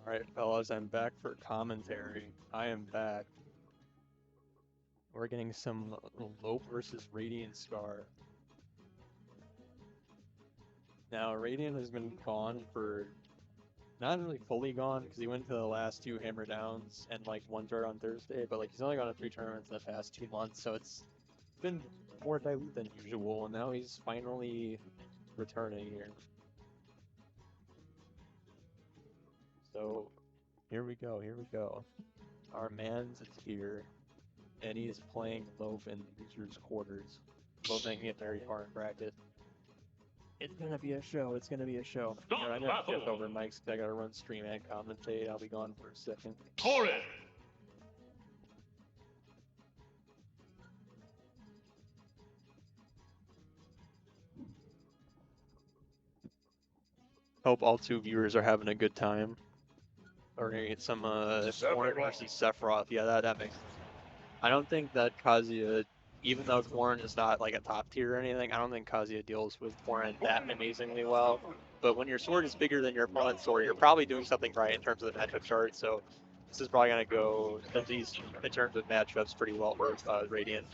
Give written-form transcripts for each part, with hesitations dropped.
Alright, fellas, I'm back for commentary. I am back. We're getting some Lope versus Radiant Scar. Now, Radiant has been gone for, not really fully gone, because he went to the last two Hammer Downs and like one tournament on Thursday, but like he's only gone to 3 tournaments in the past 2 months, so it's been more dilute than usual, and now he's finally returning here. So, here we go, here we go. Our man's is here. And he's playing Loaf in losers quarters, both making it very far in bracket. It's gonna be a show. It's gonna be a show. You know, I'm gonna shift over mics because I gotta run stream and commentate. I'll be gone for a second. Corrin. Hope all two viewers are having a good time. We're gonna get some Corrin versus Sephiroth. Yeah, that makes sense. I don't think that Kazuya, even though Corrin is not like a top tier or anything, I don't think Kazuya deals with Corrin that amazingly well. But when your sword is bigger than your opponent's sword, you're probably doing something right in terms of the matchup chart. So this is probably gonna go at least in terms of matchups pretty well for Radiant.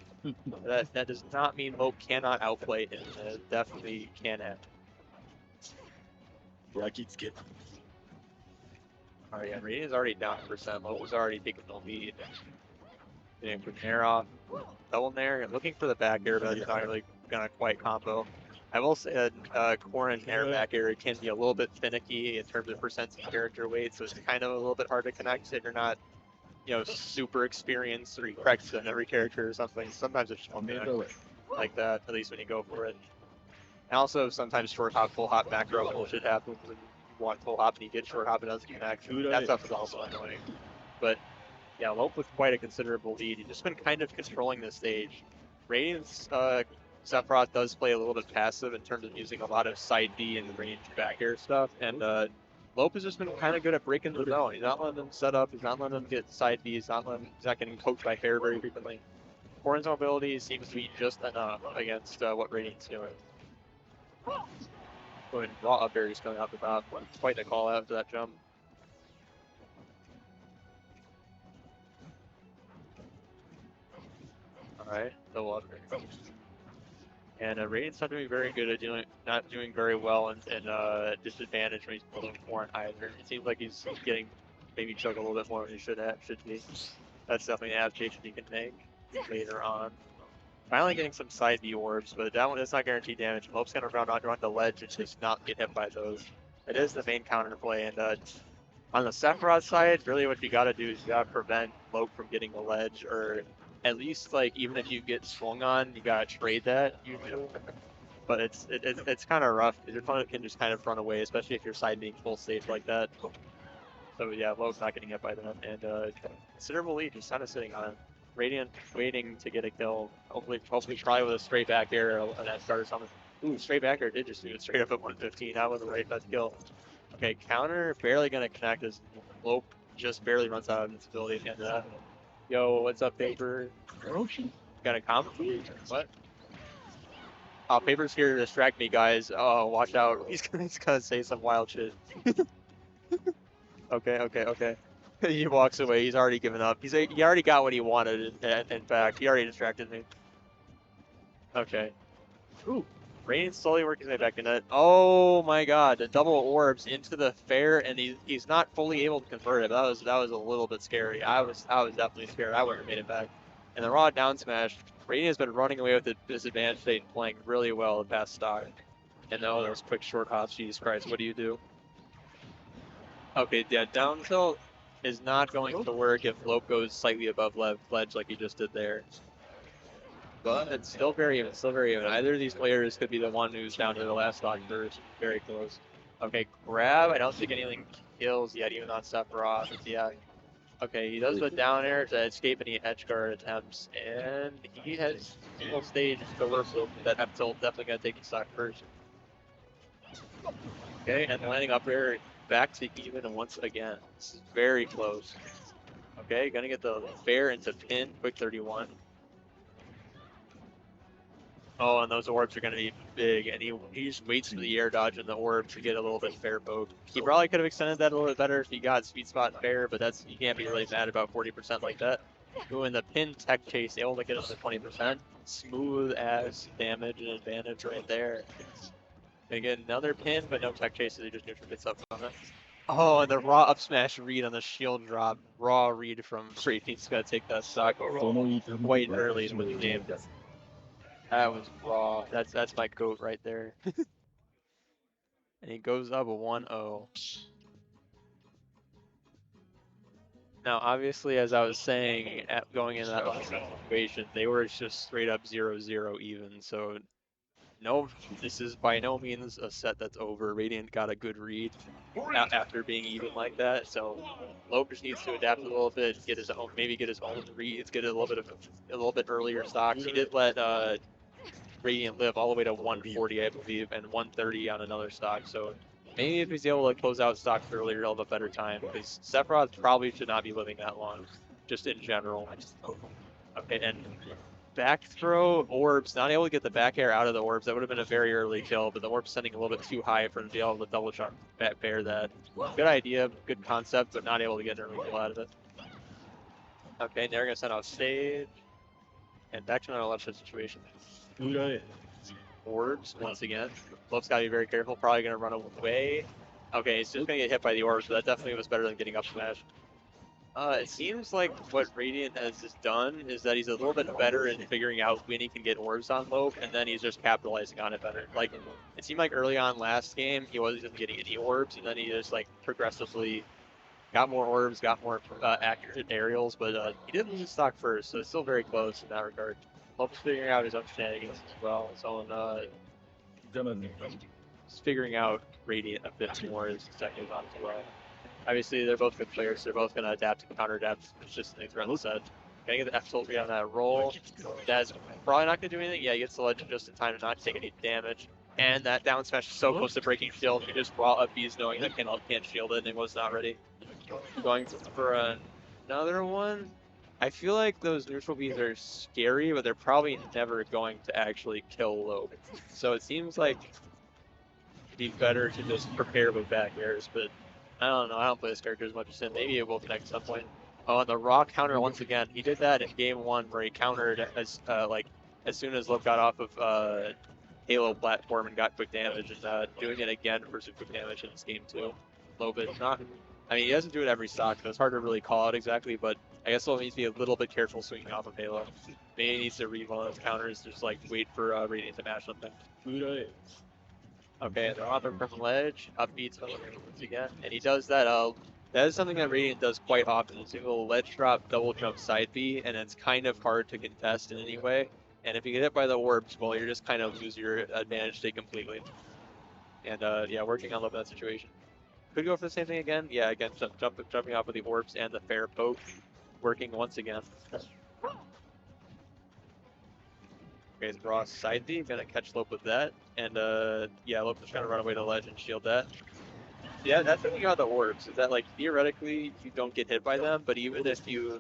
That does not mean Hope cannot outplay him. It definitely can. Rakitsuke. Alright, yeah, Radiant's already down percent. Hope was already taking the lead. Getting from air off, double nair, looking for the back air, but it's not really gonna quite combo. I will say that Corrin air back air can be a little bit finicky in terms of percent character weight, so it's kind of a little bit hard to connect if you're not, you know, super experienced or you practice on every character or something. Sometimes it's just like that, at least when you go for it. And also sometimes short hop, full hop macro bullshit happens when you want full hop and you get short hop and it doesn't connect. That stuff is also annoying. But yeah, Lope with quite a considerable lead. He's just been kind of controlling the stage. Radiant's Sephiroth does play a little bit passive in terms of using a lot of side B and range back air stuff, and Lope has just been kind of good at breaking the zone. He's not letting them set up, he's not letting them get side B, he's not getting poked by hair very frequently. Corrin's mobility seems to be just enough against what Radiant's doing. Going raw up air is coming out the top. Quite a call out to that jump. Alright, double up air. And Radiant's not doing very good at not doing very well in disadvantage when he's pulling Corrin either. It seems like he's getting maybe choked a little bit more than he should be. That's definitely an adaptation he can make later on. Finally getting some side B orbs, but that's not guaranteed damage. Lope's gonna run the ledge and just not get hit by those. It is the main counterplay, and on the Sephiroth side, really what you gotta do is you gotta prevent Lope from getting the ledge, or at least like even if you get swung on, you gotta trade that usually. But it's kind of rough because your opponent can just kind of run away, especially if you're side being full stage like that. So yeah, Lope's not getting hit by that, and considerable lead just kind of sitting on it. Radiant waiting to get a kill. Hopefully try with a straight back air and that start or something. Ooh, straight back air did just do it straight up at 115. That was a right best kill. Okay, counter barely gonna connect as Lope just barely runs out of invincibility at the end of that. Yo, what's up, Paper? Got a comment? What? Oh, Paper's here to distract me, guys. Oh, watch out. He's gonna say some wild shit. Okay. He walks away. He's already given up. He already got what he wanted. In fact, he already distracted me. Okay. Ooh. Radiant's slowly working his way back in it. Oh my god, the double orbs into the fair, and he's not fully able to convert it. That was a little bit scary. I was definitely scared. I wouldn't have made it back. And the raw down smash, Radiant has been running away with the disadvantage state and playing really well the past stock. And oh, those quick short hops, Jesus Christ, what do you do? Okay, yeah, down tilt is not going to work if Lope goes slightly above ledge like he just did there. But it's still very even, Either of these players could be the one who's down to the last stock first. Very close. Okay, grab. I don't think anything kills yet, even on Sephiroth. Yeah. Okay, he does the down air to escape any edge guard attempts, and he has single stage reversal that up tilt definitely gonna take his stock first. Okay, and landing up air back to even once again. This is very close. Okay, gonna get the fair into pin, quick 31. Oh, and those orbs are going to be big, and he just waits for the air dodge and the orb to get a little bit fair poke. He probably could have extended that a little bit better if he got sweet spot fair, but that's you can't be really mad about 40% like that. Ooh, and the pin tech chase, able to get us to 20%. Smooth as damage and advantage right there. They get another pin, but no tech chase, so they just neutral gets up on it. Oh, and the raw up smash read on the shield drop. Raw read from Radiant's gonna take that stock quite early in the game. That was raw. That's my goat right there. And he goes up a 1-0. Now, obviously, as I was saying, going into that last situation, they were just straight up 0-0 even. So, no, this is by no means a set that's over. Radiant got a good read after being even like that. So, Lope just needs to adapt a little bit, get his own, maybe get his own reads, get a little bit earlier stocks. He did let Radiant live all the way to 140, I believe, and 130 on another stock. So maybe if he's able to close out stocks earlier, he'll have a better time. Because Sephiroth probably should not be living that long, just in general. Okay, and back throw orbs, not able to get the back air out of the orbs. That would have been a very early kill, but the orb's sending a little bit too high for him to be able to double shot bear that. Good idea, good concept, but not able to get an early kill out of it. Okay, now we're gonna send out stage, and back to another left side situation. Orbs once again. Lope's gotta be very careful. Probably gonna run away. Okay, he's just gonna get hit by the orbs, but that definitely was better than getting up smash. It seems like what Radiant has just done is that he's a little bit better in figuring out when he can get orbs on Lope, and then he's just capitalizing on it better. Like, it seemed like early on last game, he wasn't getting any orbs, and then he just, like, progressively got more orbs, got more accurate aerials, but he did lose stock first, so it's still very close in that regard. Lope's figuring out his own shenanigans as well, so figuring out Radiant a bit more as the second on as well. Obviously, they're both good players. So they're both going to adapt and counter-adapt. It's just things around the set. Gonna get the F-tilt on that roll. That's probably not going to do anything. Yeah, he gets the ledge just in time to not take any damage. And that down smash is so close to breaking shield. He just raw up B's knowing that Cantolope can't shield it and it was not ready. Going for another one. I feel like those neutral Bs are scary, but they're probably never going to actually kill Lope. So it seems like it'd be better to just prepare with back airs, but I don't know. I don't play this character as much as him. Maybe it will connect at some point. Oh, and the raw counter once again. He did that in game 1 where he countered as soon as Lope got off of Halo platform and got quick damage, and doing it again for some quick damage in this game 2. Lope is not. I mean, he doesn't do it every stock, so it's hard to really call out exactly. But I guess Lope needs to be a little bit careful swinging off of Halo. Maybe he needs to read one of those counters, just like wait for Radiant to mash something. Okay, they're on the from ledge, up beats once again, and he does that. That is something that Radiant does quite often. It's a little ledge drop, double jump, side B, and it's kind of hard to contest in any way. And if you get hit by the orbs, well, you're just kind of lose your advantage state completely. And yeah, working on that situation. Could go for the same thing again. Yeah, again, jumping off with the orbs and the fair poke, working once again. Okay, Ross side B, gonna catch Lope with that, and yeah, Lope is trying to run away to the ledge and shield that. Yeah, that's the thing about the orbs, is that like theoretically you don't get hit by them, but even if you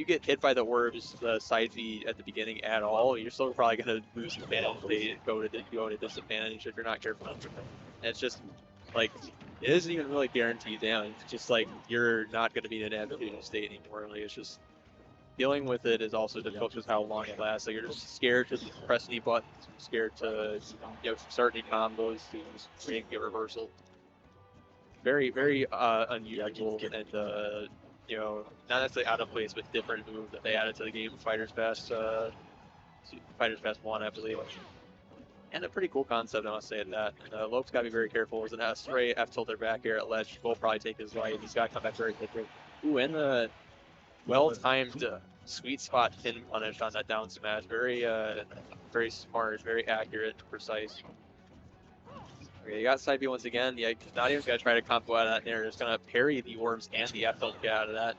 get hit by the orbs, the side B at the beginning at all, you're still probably gonna lose advantage. They go to disadvantage if you're not careful. And it's just like it isn't even really guaranteed down. It's just like you're not gonna be in an advantageous state anymore. Like it's just dealing with it is also difficult because how long it lasts. Like you're just scared to press any buttons, scared to start any combos, to make a reversal. Very, very unusual and not necessarily out of place, but different move that they added to the game. Fighters Pass 1, I believe. And a pretty cool concept, I must say at that. And Lope's got to be very careful. There's an S-ray, F-tilted back here at ledge. Will probably take his life. He's got to come back very quickly. Ooh, and the well-timed sweet spot pin punish on that down smash. Very, very smart, very accurate, precise. Okay, you got side B once again. Yeah, not even gonna try to combo out of that there. Just gonna parry the orbs and the F-tilt get out of that.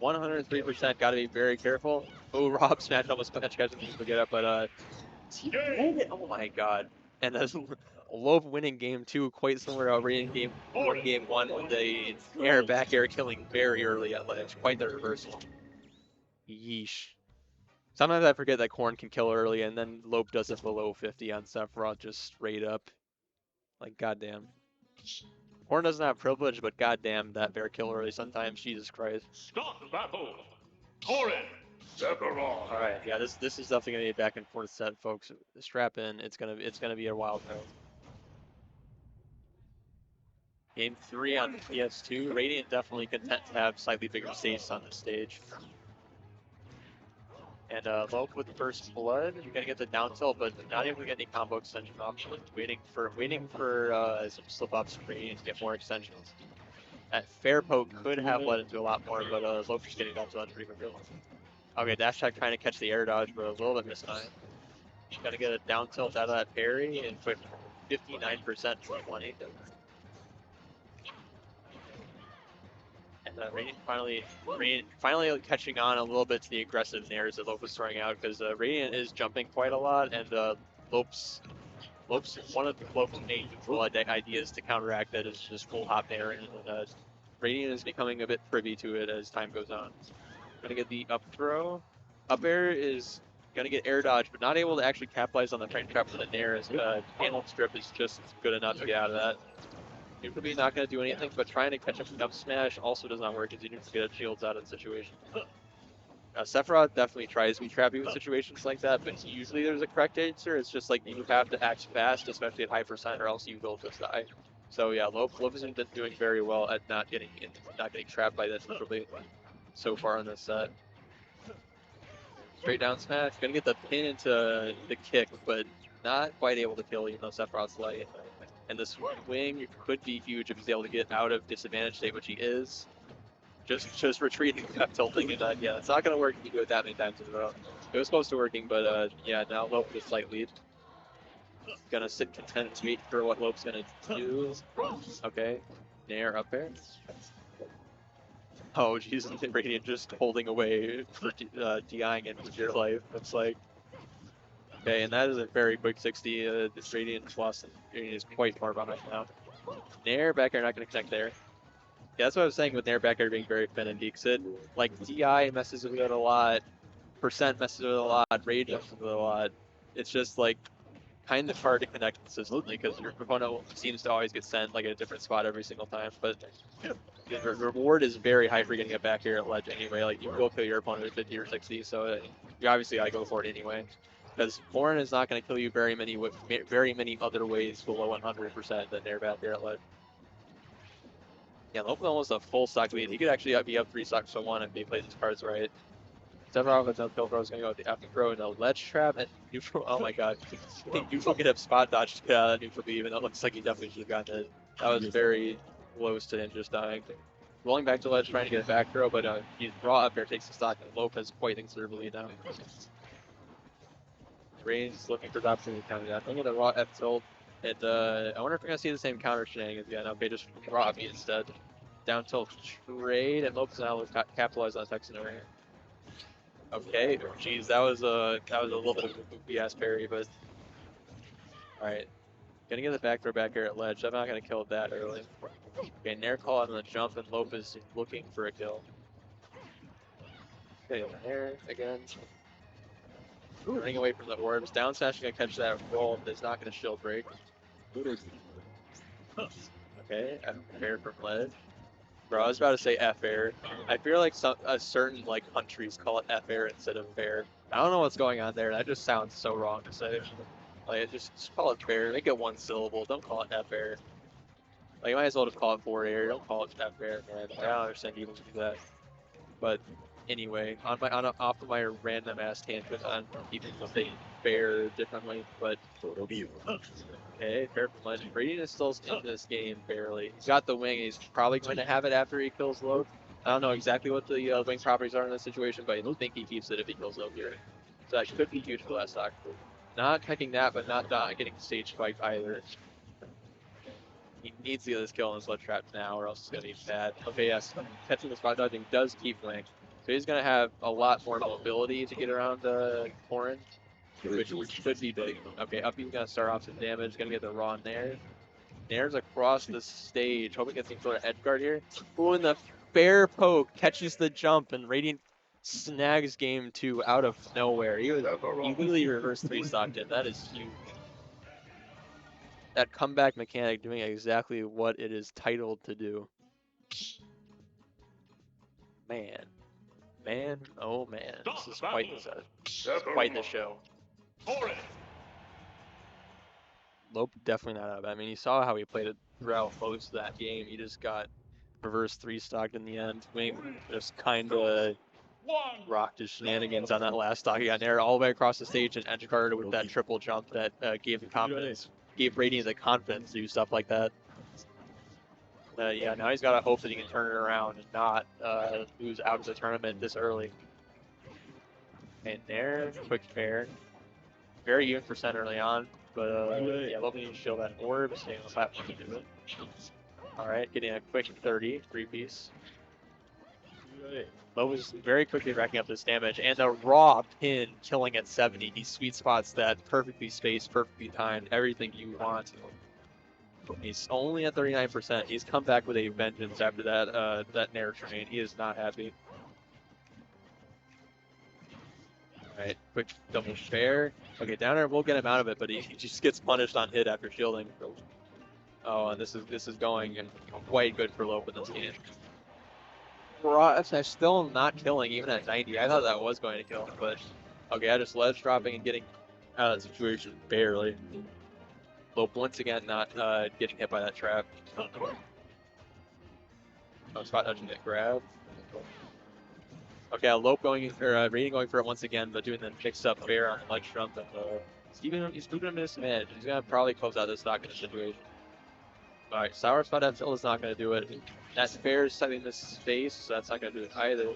103%. Got to be very careful. Oh, Rob smash almost catch guys to get up, but oh my god. And that's Lope winning game 2, quite similar to Radiant game 1 with the back air killing very early at ledge. Quite the reversal. Yeesh. Sometimes I forget that Corrin can kill early, and then Lope does it below 50 on Sephiroth, just straight up. Like, goddamn. Corrin doesn't have privilege, but goddamn, that bear kill early sometimes. Jesus Christ. Start the battle. Corrin. Sephiroth. All right, yeah, this is definitely gonna be a back and forth set, folks. Strap in. It's gonna be a wild round. Game 3 on PS2. Radiant definitely content to have slightly bigger stakes on the stage. And Lope with first blood, you're gonna get the down tilt, but not able to get any combo extension options. Waiting for some slip up screen to get more extensions. That fair poke could have led into a lot more, but Lope just getting down to that pretty quick. Okay, dash attack trying to catch the air dodge, but a little bit mistimed. Gotta get a down tilt out of that parry and put 59% to 20. And Radiant finally catching on a little bit to the aggressive nairs that Lope was throwing out, because Radiant is jumping quite a lot, and Lope's one of Lope's main control ideas to counteract that is just full hop nair, and Radiant is becoming a bit privy to it as time goes on. Gonna get the up throw. Up air is gonna get air dodge, but not able to actually capitalize on the frame trap for the nair, as panel strip is just good enough to get out of that. Probably not going to do anything, but trying to catch up with up smash also does not work, as you need to get shields out of the situation. Sephiroth definitely tries to be trappy with situations like that, but usually there's a correct answer. It's just like you have to act fast, especially at high percent, or else you will just die. So yeah, Lope isn't doing very well at not getting trapped by this literally so far in this set. Straight down smash, gonna get the pin into the kick, but not quite able to kill, even though Sephiroth's light. And this wing could be huge if he's able to get out of disadvantage state, which he is. Just retreating, up tilting, and yeah, it's not going to work if you do it that many times in a row. It was close to working, but yeah, now Lope with a slight lead. Gonna sit content and wait for what Lope's gonna do. Okay, nair up there. Oh, Jesus, Radiant just holding away for DIing it for dear life. It's like, okay, and that is a very quick 60. This Radiant lost, and Radiant is quite far behind now. Nair back air not going to connect there. Yeah, that's what I was saying with Nair back air being very finicky. Because like, DI messes with it a lot, percent messes with it a lot, rage messes with it a lot. It's just like kind of hard to connect consistently because your opponent seems to always get sent like at a different spot every single time. But the reward is very high for getting it back here at ledge anyway. Like, you will kill your opponent at 50 or 60, so you obviously gotta go for it anyway. Because Corrin is not going to kill you very many other ways below 100% than Nair back there at ledge. Yeah, Lope almost a full stock lead. He could actually be up 3 stocks to 1 if he plays his cards right. Sephiroth with no kill throw is going to go with the after throw and a ledge trap and neutral. Oh my god. I think neutral could have spot dodge to get out of that neutral, even though it looks like he definitely should have gotten it. That was very close to him just dying. Rolling back to ledge, trying to get a back throw, but he raw up air takes the stock, and Lope has quite considerably now. Rain's looking for the opportunity to counter that. I'm going to raw F tilt, and I wonder if we're going to see the same counter shenanigans again. Okay, just raw me instead. Down tilt trade, and Lope's now capitalize on Texan over here. Okay, geez, that was a little bit of a goofy ass parry, but alright. Gonna get the back throw back here at ledge. I'm not gonna kill it that early. Okay, Nair call on the jump, and Lope is looking for a kill. Okay, Nair again. Running away from the orbs. Down smash gonna catch that roll. It's not gonna shield break. Okay, F-air from ledge. Bro, I was about to say F-air. I feel like certain like countries call it F-air instead of fair. I don't know what's going on there. That just sounds so wrong to say. Like, just call it fair. Make it one syllable. Don't call it F-air. Like, you might as well just call it forward-air. Don't call it F-air, man. I don't understand people do that. But anyway, off of my random ass tangent on people saying fair differently, but okay, fair from legend. Radiant is still in this game barely. He's got the wing. He's probably going to have it after he kills Lope. I don't know exactly what the wing properties are in this situation, but I don't think he keeps it if he kills Lope here. So that could be huge for last stock. Not picking that, but not getting stage spiked either. He needs to get this kill on his ledge trap now, or else it's going to be bad. Okay, yes, catching the spot dodging does keep wing. So he's going to have a lot more mobility to get around Corrin, which could be big. Okay, up he's going to start off some damage, going to get the raw Nair. Nair's across the stage, hoping to get some sort of edge guard here. Ooh, and the fair poke catches the jump, and Radiant snags game 2 out of nowhere. He literally reverse 3-stocked it. That is huge. That comeback mechanic doing exactly what it is titled to do. Man. Man, oh man. This is quite the set. This is quite the show. Lope definitely not up. I mean, you saw how he played it throughout most of that game. He just got reverse 3-stocked in the end. Wing just kind of rocked his shenanigans on that last stock. He got air all the way across the stage and edge guarded with that triple jump that gave the confidence, gave Radiant the confidence to do stuff like that. Yeah, now he's got to hope that he can turn it around and not lose out of the tournament this early. And there, quick fair. Very even percent early on, but yeah, Lope needs to show that orb, staying on the platform to do it. Alright, getting a quick 30, 3-piece. Lope is very quickly racking up this damage, and the raw pin killing at 70. He sweet spots that perfectly spaced, perfectly timed, everything you want. He's only at 39%. He's come back with a vengeance after that that Nair train. He is not happy. Alright, quick double fair. Okay, down air will get him out of it, but he just gets punished on hit after shielding. Oh, and this is going quite good for Lope in this game. Ross still not killing even at 90. I thought that was going to kill, but okay, I just ledge dropping and getting out of the situation barely. Lope once again not getting hit by that trap. Oh, spot dodging that grab. Okay, Lope going, or Radiant going for it once again, but doing the mixed up fair on the ledge jump. And, he's moving him to this edge. He's going to probably close out this stock in this situation. Alright, Sour Spot F is not going to do it. That fair is setting this space, so that's not going to do it either.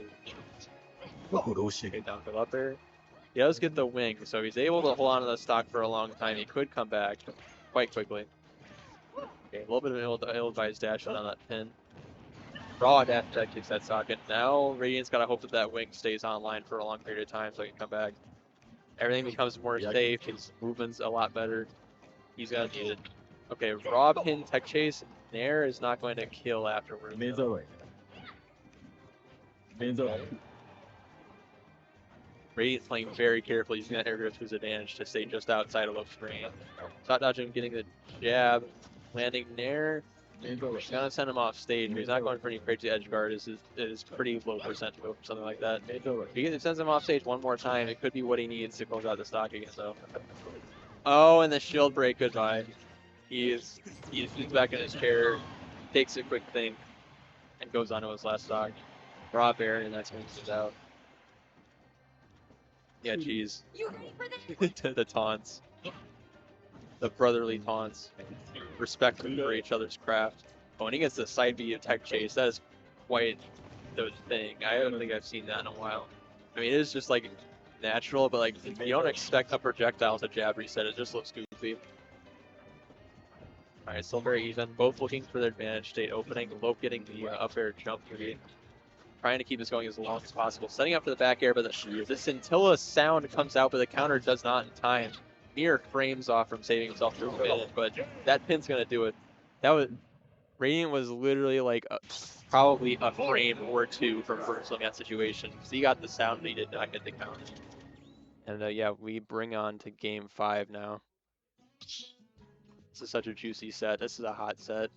Okay, down for up there. He does get the wing, so he's able to hold on to the stock for a long time. He could come back quite quickly. Okay, a little bit of ill-advised dash on that pin. Raw dash that kicks that socket. Now Radiant's got to hope that that wing stays online for a long period of time so he can come back. Everything becomes more safe. His movement's a lot better. He's got to need it. Okay, raw pin tech chase. Nair is not going to kill afterwards. Radiant's playing very carefully, using that air grip to his advantage to stay just outside of Lope's range. Shot dodging, getting the jab, landing Nair. He's gonna send him off stage, but he's not going for any crazy edge guard. It is pretty low percent to go for something like that. If he sends him off stage one more time, it could be what he needs to close out the stock again. So, oh, and the shield break goodbye. He's back in his chair, takes a quick think, and goes on to his last stock. Raw bear, and that's when he's out. Yeah, geez. The taunts. The brotherly taunts. Respect for each other's craft. Oh, and he gets the side B tech chase. That is quite the thing. I don't think I've seen that in a while. I mean, it is just like natural, but like you don't expect a projectile to jab reset. It just looks goofy. Alright, still very even. Both looking for their advantage state opening. Lope getting the up air jump read. Trying to keep this going as long as possible. Setting up for the back air, but the scintilla sound comes out, but the counter does not in time. Mere frames off from saving himself through a minute, but that pin's going to do it. That was Radiant was literally like probably a frame or two from reversing that situation. Because he got the sound, but he did not get the counter. And yeah, we bring on to game 5 now. This is such a juicy set. This is a hot set.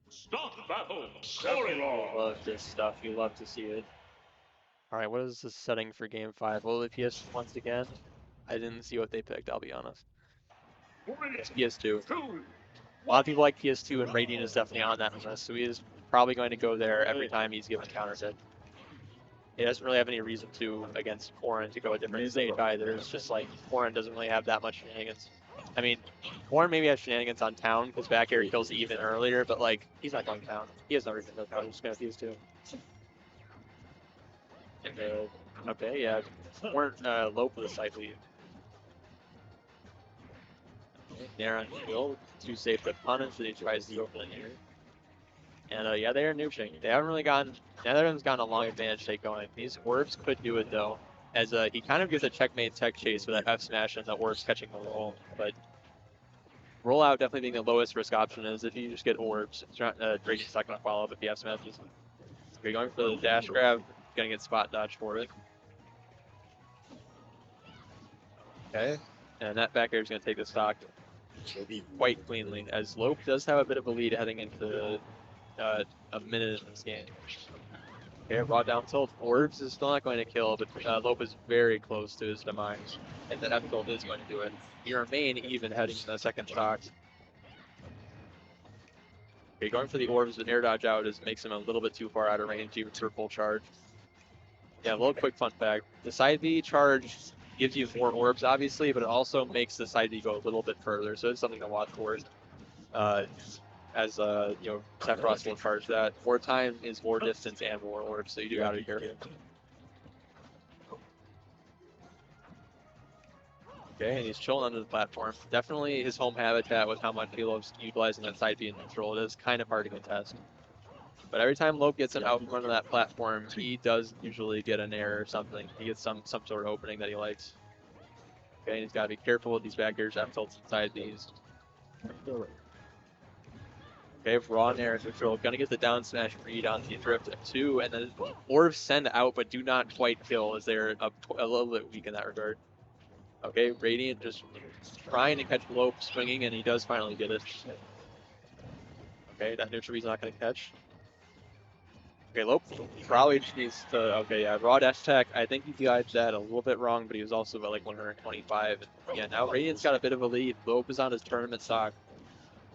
Start the battle. I love this stuff. You love to see it. Alright, what is the setting for game 5? Will it PS once again? I didn't see what they picked, I'll be honest. It's PS2. A lot of people like PS2, and Radiant is definitely on that list, so he is probably going to go there every time he's given counters hit. He doesn't really have any reason to, against Corrin, to go a different stage either. It's just like, Corrin doesn't really have that much shenanigans. I mean, Corrin maybe has shenanigans on town, because back air he kills even earlier, but like, he's not going town. He has no reason to go town, he's just going to PS2. And, okay, yeah, Corrin, Lope with a side lead. Nair on shield, too safe to punish, so he tries to open here. And yeah, they're noobing. They haven't really gotten, neither of them's gotten a long advantage take going. These orbs could do it though, as he kind of gives a checkmate tech chase with that F smash and the orbs catching the roll. But rollout definitely being the lowest risk option is if you just get orbs. Drake's not going to follow up if you have smashes. You're going for the dash grab, gonna get spot dodge for it. Okay, and that back air is gonna take the stock quite cleanly, as Lope does have a bit of a lead heading into a minute in this game. Okay, raw down tilt. Orbs is still not going to kill, but Lope is very close to his demise, and then F tilt is going to do it. You remain even heading in the second stock. Okay, going for the orbs, the air dodge out makes him a little bit too far out of range even for full charge. Yeah, a little quick fun fact. The side B charge gives you more orbs, obviously, but it also makes the side B go a little bit further, so it's something to watch for. As you know, Sephiroth will charge that. More time is more distance and more orbs, so you do gotta be careful. Okay, and he's chilling under the platform. Definitely his home habitat with how much he loves utilizing that side B and neutral. It is kind of hard to contest. But every time Lope gets him out in front of that platform, he does usually get an air or something. He gets some sort of opening that he likes. Okay, and he's got to be careful with these back airs, F tilts inside these. Okay, raw air neutral. Gonna get the down smash read on the drift of 2, and then orbs send out but do not quite kill as they're a little bit weak in that regard. Okay, Radiant just trying to catch Lope swinging, and he does finally get it. Okay, that neutral he's not going to catch. Okay, Lope probably just needs to, okay, yeah, raw dash attack. I think he dodged that a little bit wrong, but he was also about like 125. And yeah, now Radiant's got a bit of a lead. Lope is on his tournament stock.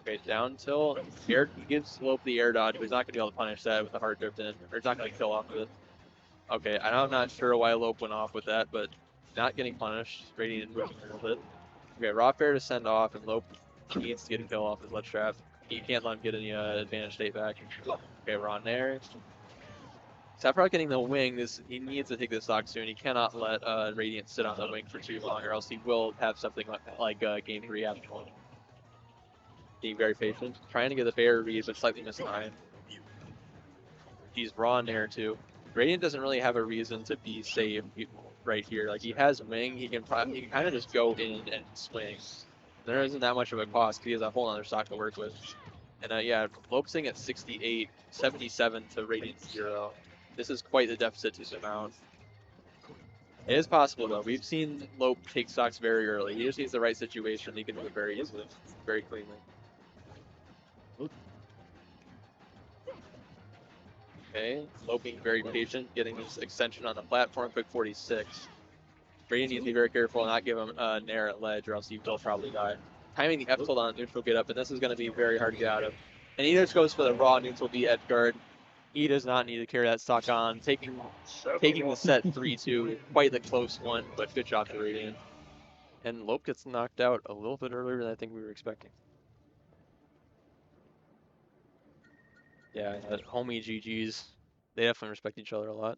Okay, down till air, he gives Lope the air dodge, but he's not going to be able to punish that with the hard drift in, or he's not going to kill off with it. Okay, I'm not sure why Lope went off with that, but not getting punished. Radiant moving a little bit. Okay, raw fair to send off, and Lope needs to get a kill off his ledge trap. He can't let him get any advantage state back. Okay, raw nair. Sephiroth getting the wing, he needs to take this stock soon. He cannot let Radiant sit on the wing for too long, or else he will have something like game 3 happen. Being very patient, trying to get the fair read, but slightly mistimed. He's raw nair too. Radiant doesn't really have a reason to be safe right here. Like, he has wing, he can kind of just go in and swing. There isn't that much of a cost because he has a whole other stock to work with. And yeah, Lope's sitting at 68, 77 to Radiant 0. This is quite the deficit to surmount. It is possible though. We've seen Lope take stocks very early. He just needs the right situation. He can do it very easily, very cleanly. Okay, Lope being very patient, getting his extension on the platform, quick 46. Radiant needs to be very careful and not give him a nair at ledge, or else he will probably die. Timing the F tilt on neutral get up, and this is going to be very hard to get out of. And he just goes for the raw neutral B edge guard. He does not need to carry that stock on. Taking the set 3-2, quite the close one, but good job to Radiant. And Lope gets knocked out a little bit earlier than I think we were expecting. Yeah, homie GGs. They definitely respect each other a lot.